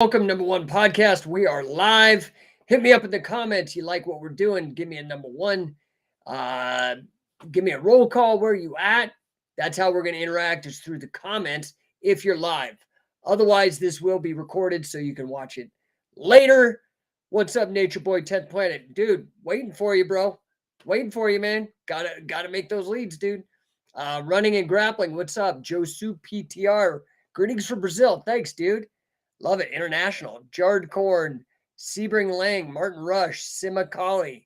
Welcome, No1 Podcast. We are live. Hit me up in the comments. You like what we're doing? Give me a number one. Uh, Give me a roll call. Where are you at? That's how we're going to interact, is through the comments if you're live. Otherwise, this will be recorded so you can watch it later. What's up, Nature Boy 10th Planet? Dude, waiting for you, bro. Waiting for you, man. Gotta make those leads, dude. Running and grappling. What's up? Josu PTR. Greetings from Brazil. Thanks, dude. Love it. International. Jared Korn, Sebring Lang, Martin Rush, Sima Kali,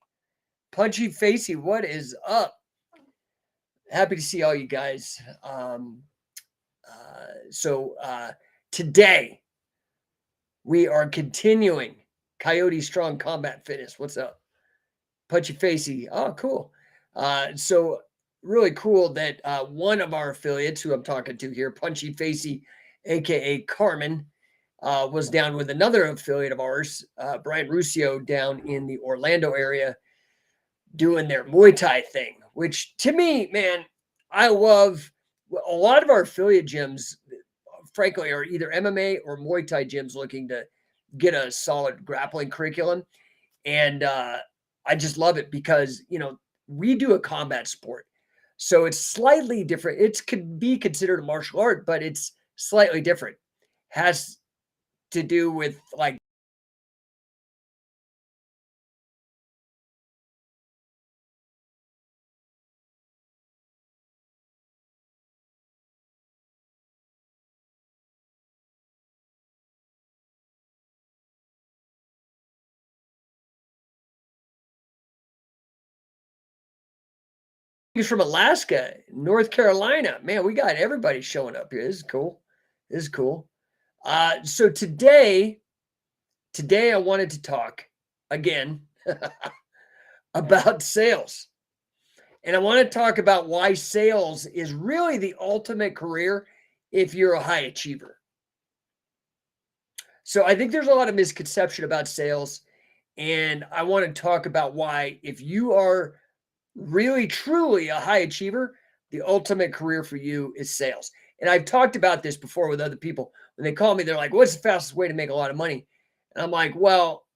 Punchy Facey. What is up? Happy to see all you guys. So today we are continuing Coyote Strong Combat Fitness. What's up? Punchy Facey. Oh, cool. So really cool that one of our affiliates who I'm talking to here, Punchy Facey, aka Carmen, was down with another affiliate of ours, Brian Ruscio, down in the Orlando area doing their Muay Thai thing, which to me, man, I love. A lot of our affiliate gyms, frankly, are either MMA or Muay Thai gyms looking to get a solid grappling curriculum. And I just love it because, we do a combat sport. So it's slightly different. It could be considered a martial art, but it's slightly different. Has to do with like he's from Alaska, North Carolina. Man, we got everybody showing up here. This is cool. This is cool. So today I wanted to talk again about sales. And I want to talk about why sales is really the ultimate career if you're a high achiever. So I think there's a lot of misconception about sales. And I want to talk about why, if you are really truly a high achiever, the ultimate career for you is sales. And I've talked about this before with other people. When they call me, they're like, what's the fastest way to make a lot of money? And I'm like, well,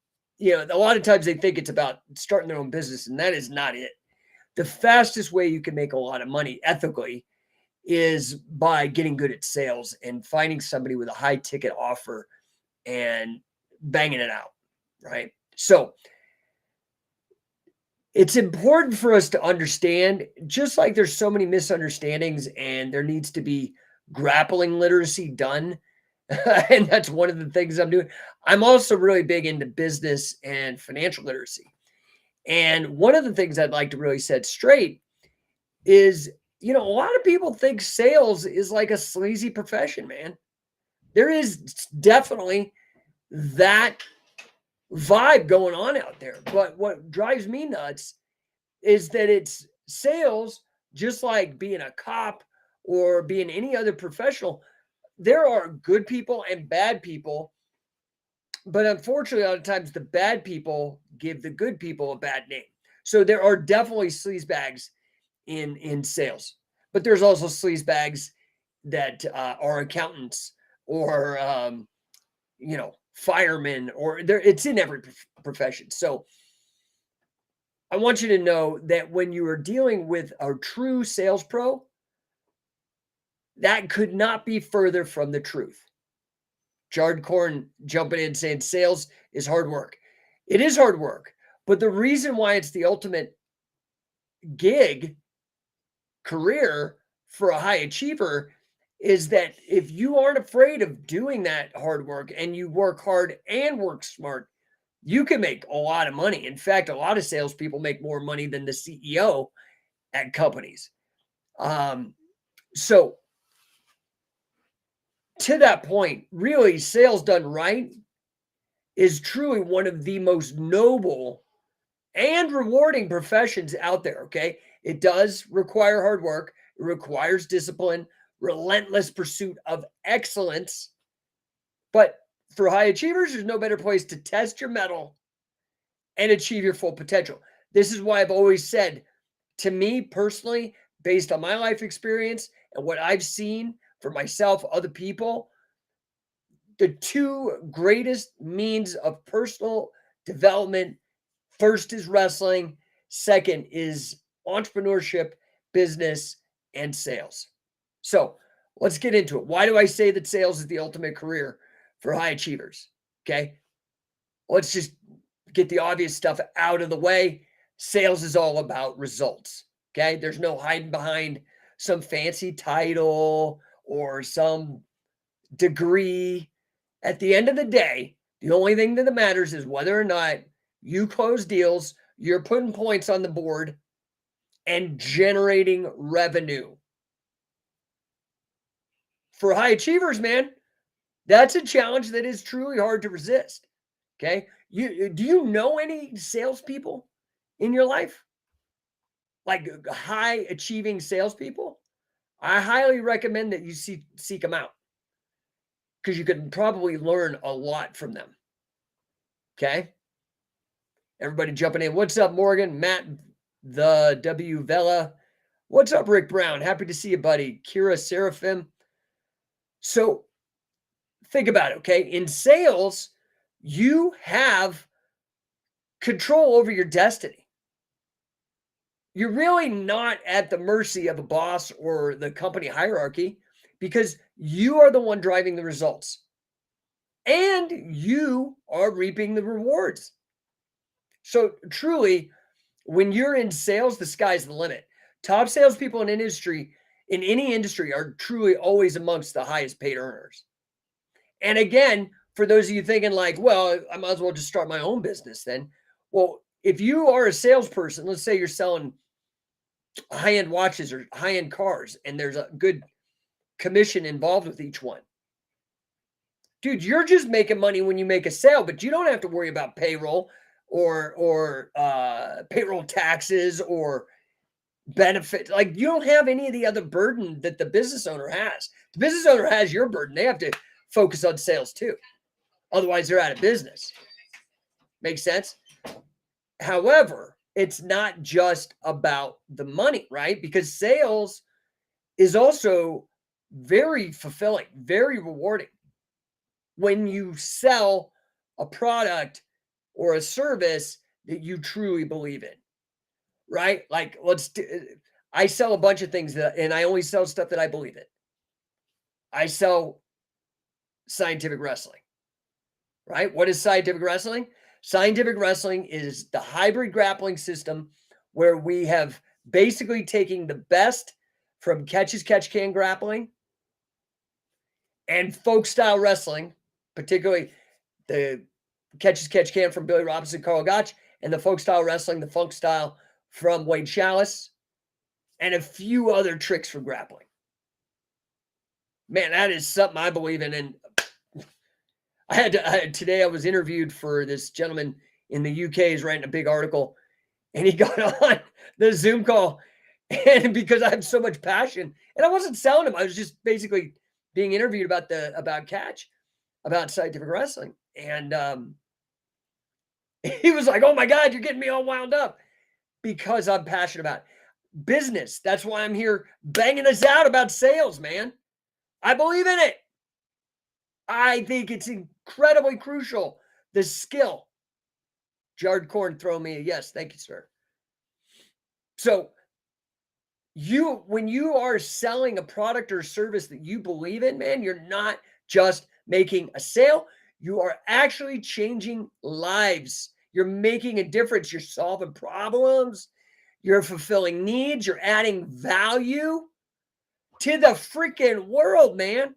a lot of times they think it's about starting their own business, and that is not it. The fastest way you can make a lot of money ethically is by getting good at sales and finding somebody with a high ticket offer and banging it out, right? So it's important for us to understand, just like there's so many misunderstandings and there needs to be grappling literacy done. And that's one of the things I'm doing. I'm also really big into business and financial literacy. And one of the things I'd like to really set straight is, a lot of people think sales is like a sleazy profession, man. There is definitely that vibe going on out there. But what drives me nuts is that it's sales, just like being a cop or being any other professional. There are good people and bad people. But unfortunately, a lot of times the bad people give the good people a bad name. So there are definitely sleazebags in sales, but there's also sleazebags that are accountants or firemen, or it's in every profession. So I want you to know that when you are dealing with a true sales pro, that could not be further from the truth. Jared Korn jumping in saying sales is hard work. It is hard work, but the reason why it's the ultimate gig career for a high achiever is that if you aren't afraid of doing that hard work and you work hard and work smart, you can make a lot of money. In fact, a lot of salespeople make more money than the CEO at companies. So to that point, really, sales done right is truly one of the most noble and rewarding professions out there, okay? It does require hard work. It requires discipline, relentless pursuit of excellence. But for high achievers, there's no better place to test your mettle and achieve your full potential. This is why I've always said, to me personally, based on my life experience and what I've seen for myself, other people, the two greatest means of personal development. First is wrestling. Second is entrepreneurship, business, and sales. So let's get into it. Why do I say that sales is the ultimate career for high achievers? Okay. Let's just get the obvious stuff out of the way. Sales is all about results. Okay. There's no hiding behind some fancy title or some degree. At the end of the day, the only thing that matters is whether or not you close deals, you're putting points on the board, and generating revenue. For high achievers, man, that's a challenge that is truly hard to resist. Okay. Do you know any salespeople in your life? Like high achieving salespeople? I highly recommend that you seek them out because you could probably learn a lot from them. Okay. Everybody jumping in. What's up, Morgan? Matt, the W Vela. What's up, Rick Brown? Happy to see you, buddy. Kira Seraphim. So think about it, okay? In sales, you have control over your destiny. You're really not at the mercy of a boss or the company hierarchy because you are the one driving the results and you are reaping the rewards. So truly, when you're in sales, the sky's the limit. Top salespeople in any industry, are truly always amongst the highest paid earners. And again, for those of you thinking like, well, I might as well just start my own business then. Well, if you are a salesperson, let's say you're selling high-end watches or high-end cars, and there's a good commission involved with each one. Dude, you're just making money when you make a sale, but you don't have to worry about payroll or payroll taxes or benefit. Like you don't have any of the other burden that the business owner has. The business owner has your burden. They have to focus on sales too. Otherwise, they're out of business. Makes sense? However, it's not just about the money, right? Because sales is also very fulfilling, very rewarding. When you sell a product or a service that you truly believe in, right? Like I sell a bunch of things and I only sell stuff that I believe in. I sell scientific wrestling, right? What is scientific wrestling? Scientific wrestling is the hybrid grappling system where we have basically taken the best from catch-as-catch-can grappling and folk style wrestling, particularly the catch-as-catch-can from Billy Robinson, Carl Gotch, and the folk style wrestling, the funk style from Wade Chalice, and a few other tricks from grappling. Man, that is something I believe in. And today I was interviewed for this gentleman in the UK. He's writing a big article, and he got on the Zoom call. And because I have so much passion, and I wasn't selling him, I was just basically being interviewed about scientific wrestling. And he was like, "Oh my God, you're getting me all wound up," because I'm passionate about business. That's why I'm here banging this out about sales, man. I believe in it. I think it's incredibly crucial. The skill. Jared Korn, throw me a yes. Thank you, sir. So when you are selling a product or service that you believe in, man, you're not just making a sale. You are actually changing lives. You're making a difference. You're solving problems. You're fulfilling needs. You're adding value to the freaking world, man.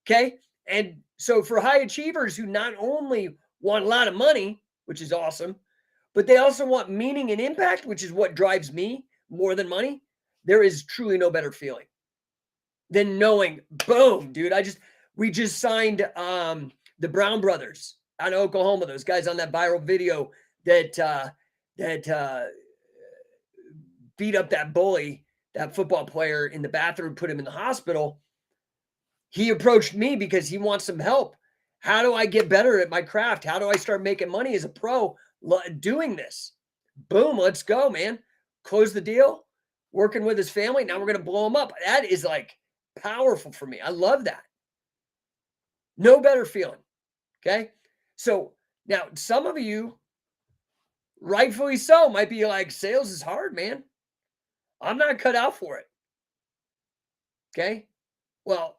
Okay. And so for high achievers who not only want a lot of money, which is awesome, but they also want meaning and impact, which is what drives me more than money. There is truly no better feeling than knowing, boom, dude, we just signed the Brown brothers out of Oklahoma, those guys on that viral video that beat up that bully, that football player in the bathroom, put him in the hospital. He approached me because he wants some help. How do I get better at my craft? How do I start making money as a pro doing this? Boom, let's go, man. Close the deal, working with his family. Now we're going to blow him up. That is like powerful for me. I love that. No better feeling. Okay. So now some of you, rightfully so, might be like, sales is hard, man. I'm not cut out for it. Okay. Well,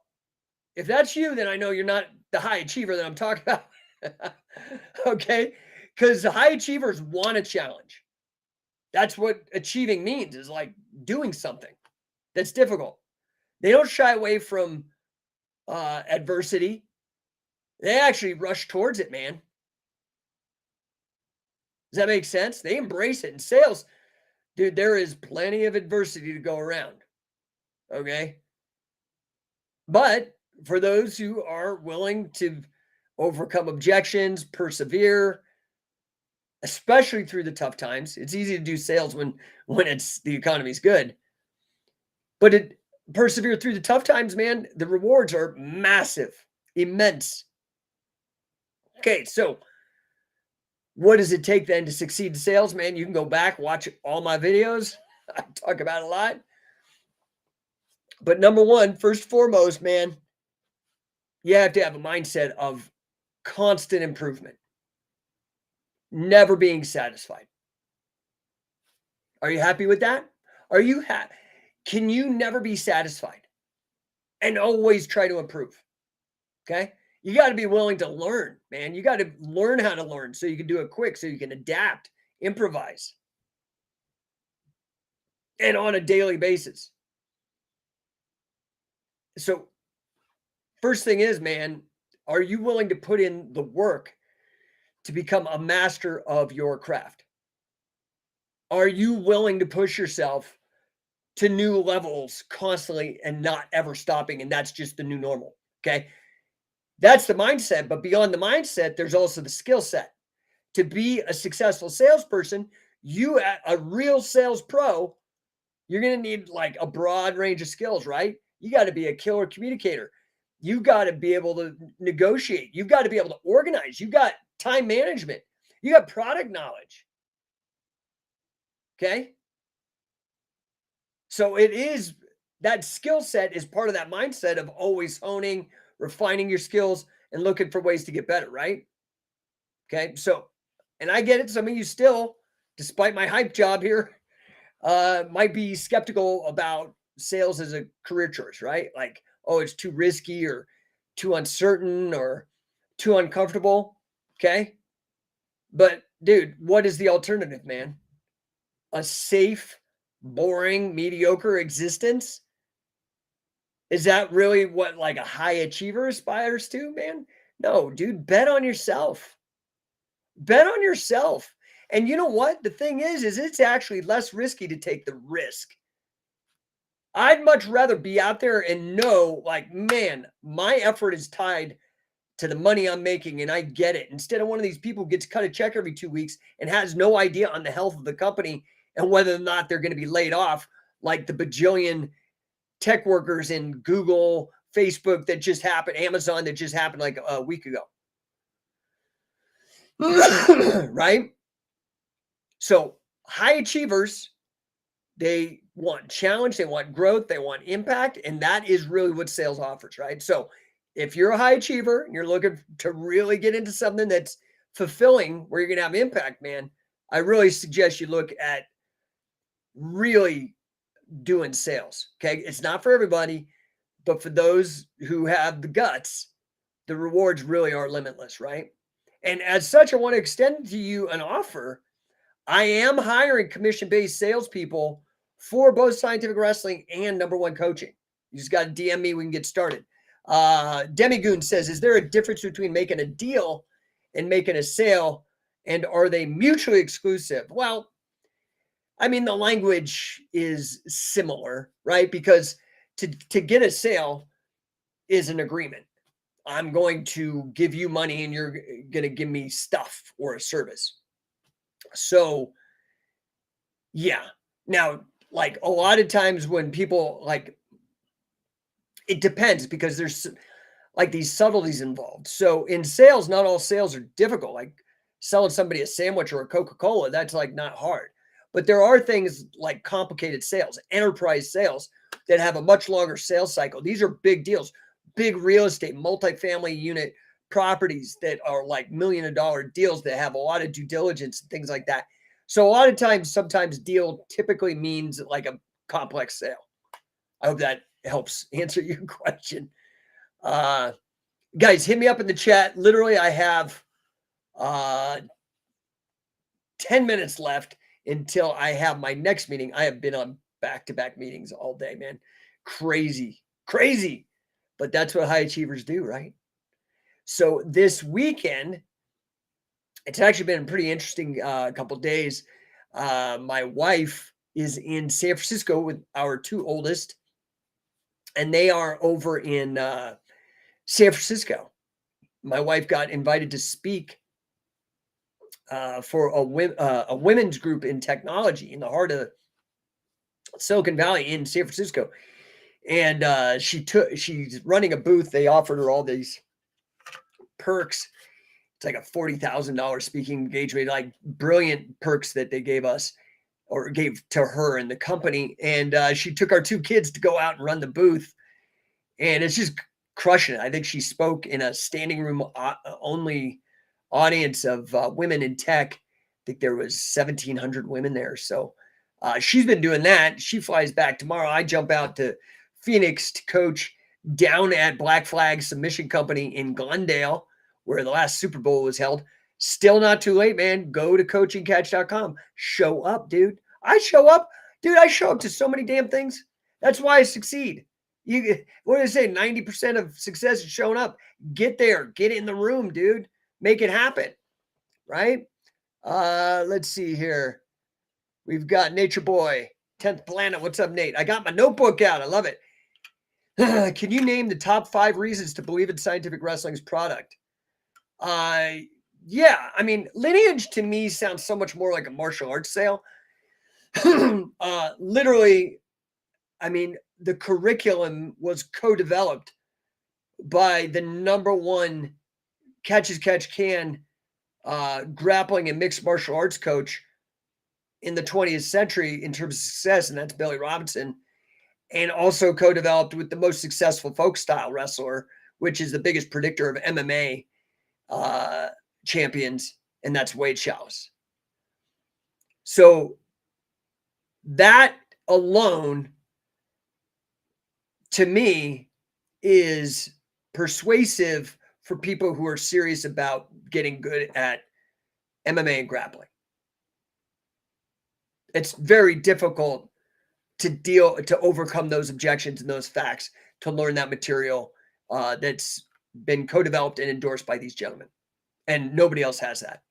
if that's you, then I know you're not the high achiever that I'm talking about. Okay. Because the high achievers want a challenge. That's what achieving means, is like doing something that's difficult. They don't shy away from adversity. They actually rush towards it, man. Does that make sense? They embrace it. In sales, dude, there is plenty of adversity to go around. Okay. But for those who are willing to overcome objections, persevere, especially through the tough times, it's easy to do sales when it's the economy's good. But it persevere through the tough times, man, the rewards are massive, immense. Okay, so what does it take then to succeed in sales, man? You can go back, watch all my videos. I talk about it a lot. But number one, first and foremost, man, you have to have a mindset of constant improvement, never being satisfied. Are you happy with that? Are you happy? Can you never be satisfied and always try to improve? Okay. You got to be willing to learn, man. You got to learn how to learn so you can do it quick, so you can adapt, improvise, and on a daily basis. So, first thing is, man, are you willing to put in the work to become a master of your craft? Are you willing to push yourself to new levels constantly and not ever stopping? And that's just the new normal. Okay. That's the mindset. But beyond the mindset, there's also the skill set. To be a successful salesperson, a real sales pro, you're going to need like a broad range of skills, right? You got to be a killer communicator. You got to be able to negotiate. You got to be able to organize. You got time management. You got product knowledge. Okay. So that skill set is part of that mindset of always honing, refining your skills, and looking for ways to get better, right? Okay. So, and I get it. Some of you still, despite my hype job here, might be skeptical about sales as a career choice, right? Like, oh, it's too risky or too uncertain or too uncomfortable. Okay. But dude, what is the alternative, man? A safe, boring, mediocre existence? Is that really what like a high achiever aspires to, man? No, dude, bet on yourself. Bet on yourself. And you know what? The thing is it's actually less risky to take the risk. I'd much rather be out there and know, like, man, my effort is tied to the money I'm making and I get it. Instead of one of these people who gets cut a check every 2 weeks and has no idea on the health of the company and whether or not they're going to be laid off, like the bajillion tech workers in Google, Facebook that just happened, Amazon that just happened like a week ago. Right? So high achievers, they want challenge, they want growth, they want impact, and that is really what sales offers, right? So if you're a high achiever and you're looking to really get into something that's fulfilling where you're going to have impact, man, I really suggest you look at really doing sales. Okay. It's not for everybody, but for those who have the guts, the rewards really are limitless, right? And as such, I want to extend to you an offer. I am hiring commission-based salespeople for both Scientific Wrestling and No1 Coaching. You just got to DM me. We can get started. Demigoon says, is there a difference between making a deal and making a sale? And are they mutually exclusive? Well, I mean, the language is similar, right? Because to get a sale is an agreement. I'm going to give you money and you're going to give me stuff or a service. So, yeah. Now, like a lot of times when people like, it depends because there's like these subtleties involved. So in sales, not all sales are difficult. Like selling somebody a sandwich or a Coca-Cola, that's like not hard. But there are things like complicated sales, enterprise sales that have a much longer sales cycle. These are big deals. big real estate, multifamily unit properties that are like $1 million deals that have a lot of due diligence and things like that. So a lot of times, sometimes deal typically means like a complex sale. I hope that helps answer your question. Guys, hit me up in the chat. Literally, I have 10 minutes left until I have my next meeting. I have been on back-to-back meetings all day, man. Crazy, crazy. But that's what high achievers do, right? So this weekend, it's actually been a pretty interesting couple days. My wife is in San Francisco with our two oldest, and they are over in San Francisco. My wife got invited to speak for a women's group in technology in the heart of Silicon Valley in San Francisco. And she's running a booth. They offered her all these perks. It's like a $40,000 speaking engagement, like brilliant perks that they gave us or gave to her and the company. And she took our two kids to go out and run the booth. And it's just crushing it. I think she spoke in a standing room only audience of women in tech. I think there was 1,700 women there. So she's been doing that. She flies back tomorrow. I jump out to Phoenix to coach down at Black Flag Submission Company in Glendale, where the last Super Bowl was held. Still not too late, man. Go to coachingcatch.com. Show up, dude. I show up. Dude, I show up to so many damn things. That's why I succeed. What do they say? 90% of success is showing up. Get there. Get in the room, dude. Make it happen. Right? Let's see here. We've got Nature Boy, 10th Planet. What's up, Nate? I got my notebook out. I love it. Can you name the top 5 reasons to believe in Scientific Wrestling's product? Yeah. I mean, Lineage to me sounds so much more like a martial arts sale. Literally, I mean, the curriculum was co-developed by the #1 catch as catch can grappling and mixed martial arts coach in the 20th century in terms of success, and that's Billy Robinson, and also co-developed with the most successful folk style wrestler, which is the biggest predictor of MMA champions, and that's Wade Challis. So that alone, to me, is persuasive for people who are serious about getting good at MMA and grappling. It's very difficult to overcome those objections and those facts, to learn that material that's been co-developed and endorsed by these gentlemen. And nobody else has that.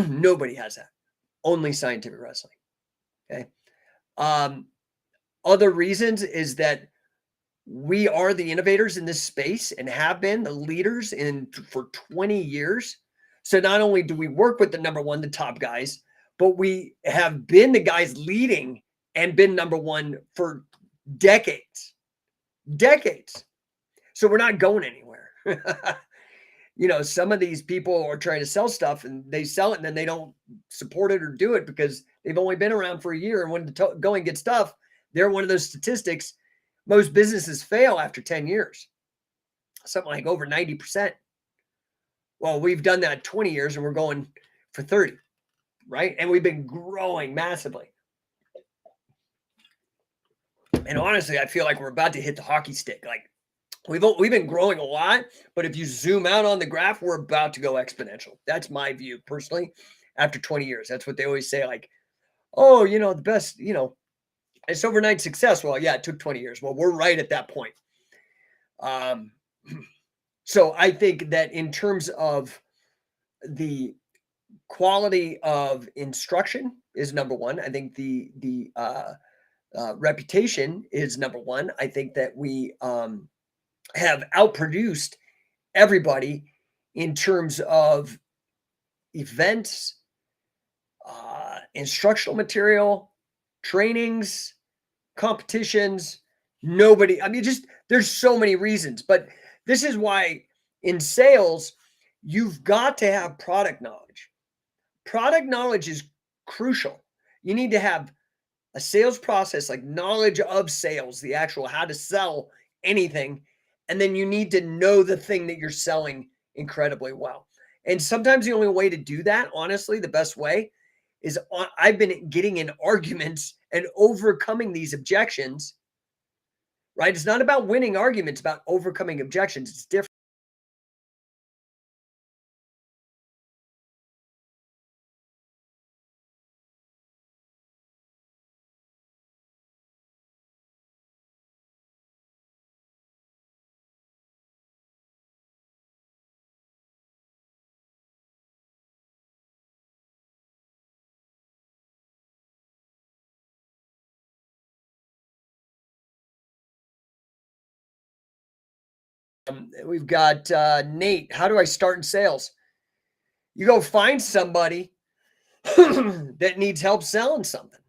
Nobody has that. Only Scientific Wrestling. Okay. Other reasons is that we are the innovators in this space and have been the leaders for 20 years. So not only do we work with the #1, the top guys, but we have been the guys leading and been #1 for decades. Decades. So we're not going anywhere. You know, some of these people are trying to sell stuff and they sell it and then they don't support it or do it because they've only been around for a year. And when the going gets tough, they're one of those statistics. Most businesses fail after 10 years, something like over 90%. Well, we've done that 20 years and we're going for 30, right? And we've been growing massively. And honestly, I feel like we're about to hit the hockey stick. Like we've been growing a lot, but if you zoom out on the graph, we're about to go exponential. That's my view personally. After 20 years, that's what they always say. Like, oh, you know, the best, you know, it's overnight success. Well, yeah, it took 20 years. Well, we're right at that point. So I think that in terms of the quality of instruction is #1. I think the reputation is #1. I think that we have outproduced everybody in terms of events, instructional material, trainings, competitions. Nobody, I mean, just there's so many reasons, but this is why in sales, you've got to have product knowledge. Product knowledge is crucial. You need to have a sales process, like knowledge of sales, the actual how to sell anything, And then you need to know the thing that you're selling incredibly well. And sometimes the only way to do that, honestly, the best way is I've been getting in arguments and overcoming these objections, right? It's not about winning arguments, about overcoming objections. It's different. We've got Nate. How do I start in sales? You go find somebody that needs help selling something.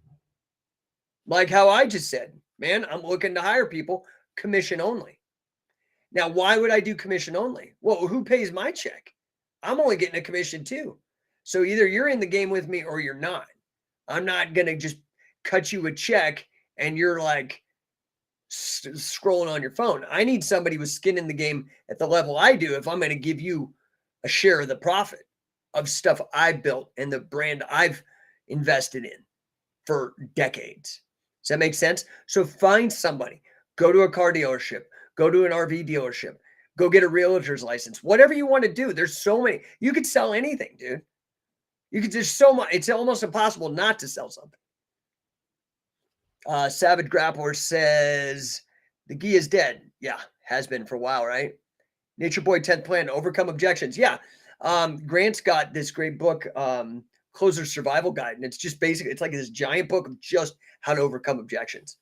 Like how I just said, man, I'm looking to hire people commission only. Now, why would I do commission only? Well, who pays my check? I'm only getting a commission too. So either you're in the game with me or you're not. I'm not going to just cut you a check and you're like scrolling on your phone. I need somebody with skin in the game at the level I do if I'm going to give you a share of the profit of stuff I built and the brand I've invested in for decades. Does that make sense? So find somebody, go to a car dealership, go to an RV dealership, go get a realtor's license, whatever you want to do. There's so many. You could sell anything, dude. You could, there's so much. It's almost impossible not to sell something. Savage Grappler says the gi is dead. Yeah, has been for a while, right? Nature Boy 10th Plan, Overcome Objections. Yeah. Grant's got this great book, Closer Survival Guide. And it's just basically, it's like this giant book of just how to overcome objections.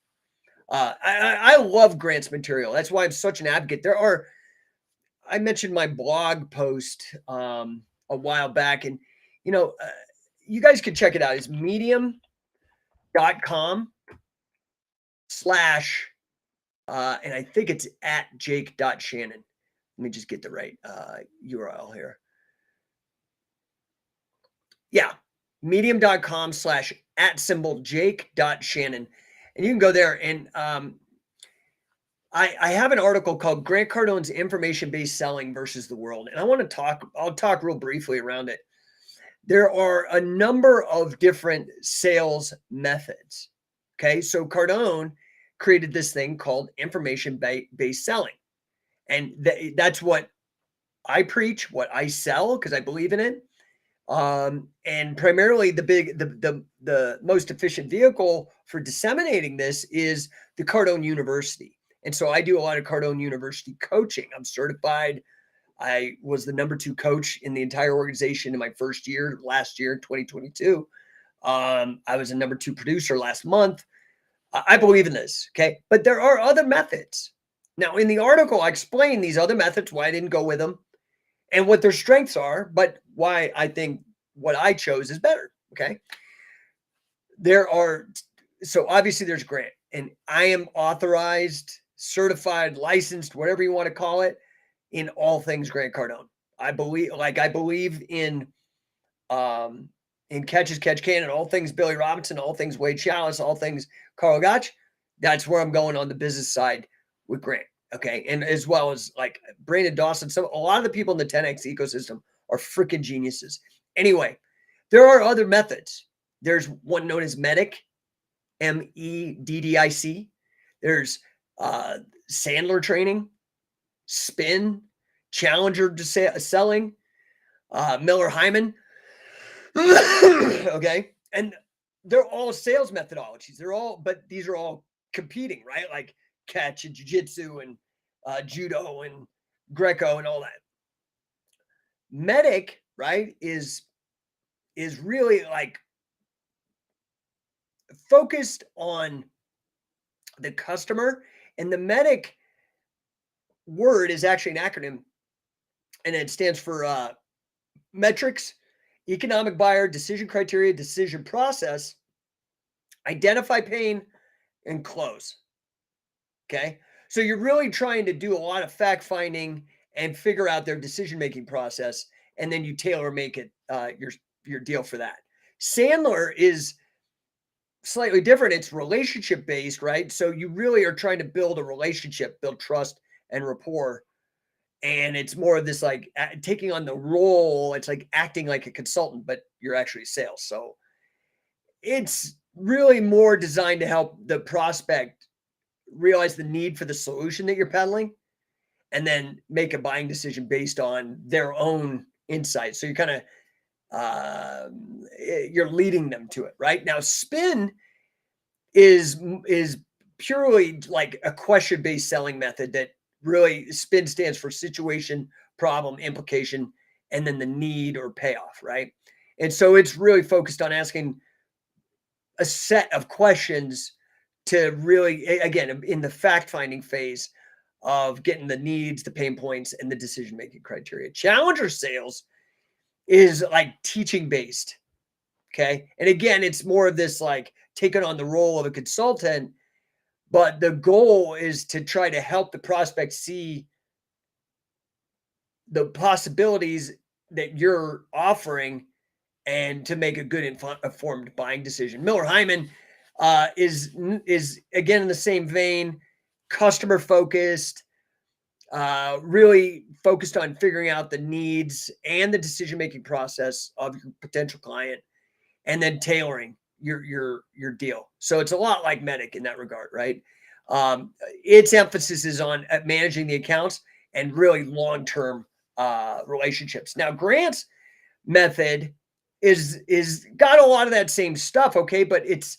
I love Grant's material. That's why I'm such an advocate. I mentioned my blog post a while back, and you guys can check it out. It's medium.com/ and I think it's at jake.shannon. Let me just get the right URL here. Yeah, medium.com/ @Jake.Shannon. And you can go there. And I have an article called Grant Cardone's Information-Based Selling versus the World. And I'll talk real briefly around it. There are a number of different sales methods. Okay. So Cardone created this thing called information-based selling. And that's what I preach, what I sell, because I believe in it. And primarily the most efficient vehicle for disseminating this is the Cardone University. And so I do a lot of Cardone University coaching. I'm certified. I was the number 2 coach in the entire organization in my first year, last year, 2022. I was a number 2 producer last month. I believe in this. Okay. But there are other methods. Now in the article, I explain these other methods, why I didn't go with them and what their strengths are, but why I think what I chose is better. Okay. So obviously there's Grant, and I am authorized, certified, licensed, whatever you want to call it, in all things Grant Cardone. I believe in Catch as Catch Can, and all things Billy Robinson, all things Wade Chalice, all things Carl Gotch. That's where I'm going on the business side with Grant. Okay. And as well as like Brandon Dawson, a lot of the people in the 10X ecosystem are freaking geniuses. Anyway, there are other methods. There's one known as MEDDIC, MEDDIC. There's Sandler training, spin, challenger to selling, Miller Hyman. Okay. And they're all sales methodologies. But these are all competing, right? Like catch and jiu-jitsu and judo and Greco and all that. MEDDIC, right, is really like focused on the customer, and the MEDDIC word is actually an acronym, and it stands for metrics, economic buyer, decision criteria, decision process, identify pain, and close. Okay. So you're really trying to do a lot of fact finding and figure out their decision-making process. And then you tailor make it your deal for that. Sandler is slightly different. It's relationship based, right? So you really are trying to build a relationship, build trust and rapport. And it's more of this like taking on the role. It's like acting like a consultant, but you're actually sales. So it's really more designed to help the prospect realize the need for the solution that you're peddling and then make a buying decision based on their own insights. So you're kind of you're leading them to it, right? Now, spin is purely like a question-based selling method that really spin stands for situation, problem, implication, and then the need or payoff, right? And so it's really focused on asking a set of questions to really, again, in the fact-finding phase of getting the needs, the pain points, and the decision-making criteria. Challenger sales is like teaching based. Okay. And again, it's more of this like taking on the role of a consultant, but the goal is to try to help the prospect see the possibilities that you're offering and to make a good informed buying decision. Miller Hyman is again in the same vein, customer focused, really focused on figuring out the needs and the decision-making process of your potential client, and then tailoring your deal. So it's a lot like Medic in that regard, right? Its emphasis is on managing the accounts and really long-term relationships. Now, Grant's method is got a lot of that same stuff, okay, but it's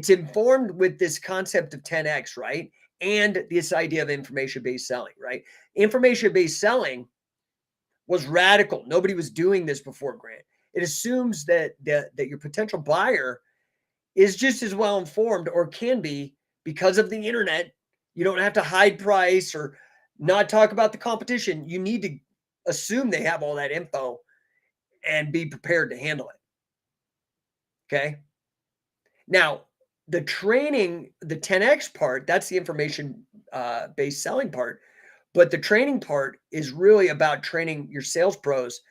informed with this concept of 10x, right? And this idea of information-based selling, right? Information-based selling was radical. Nobody was doing this before Grant. It assumes that your potential buyer is just as well informed or can be because of the internet. You don't have to hide price or not talk about the competition. You need to assume they have all that info and be prepared to handle it. Okay. Now, the training, the 10x part, that's the information based selling part. But the training part is really about training your sales pros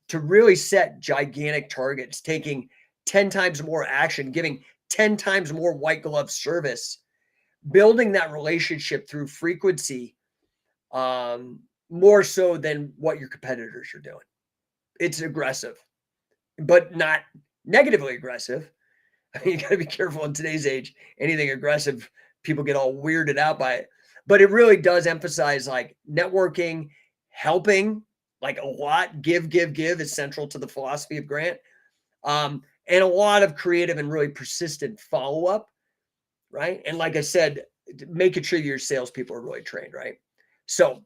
to really set gigantic targets, taking 10 times more action, giving 10 times more white glove service, building that relationship through frequency, more so than what your competitors are doing. It's aggressive, but not negatively aggressive. I mean, you got to be careful in today's age. Anything aggressive, people get all weirded out by it. But it really does emphasize like networking, helping, like a lot. Give is central to the philosophy of Grant. And a lot of creative and really persistent follow-up, right? And like I said, making sure your salespeople are really trained, right? So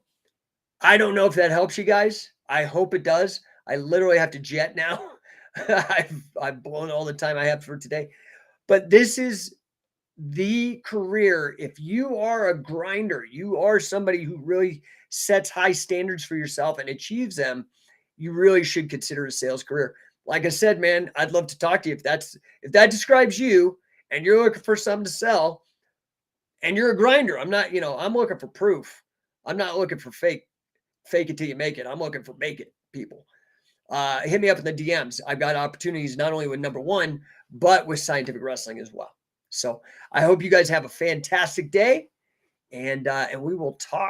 I don't know if that helps you guys. I hope it does. I literally have to jet now. I've blown all the time I have for today. But this is the career. If you are a grinder, you are somebody who really sets high standards for yourself and achieves them, you really should consider a sales career. Like I said, man, I'd love to talk to you if that describes you and you're looking for something to sell and you're a grinder. I'm not, I'm looking for proof. I'm not looking for fake it till you make it. I'm looking for make it people. Hit me up in the DMs. I've got opportunities not only with No1, but with Scientific Wrestling as well. So I hope you guys have a fantastic day, and we will talk.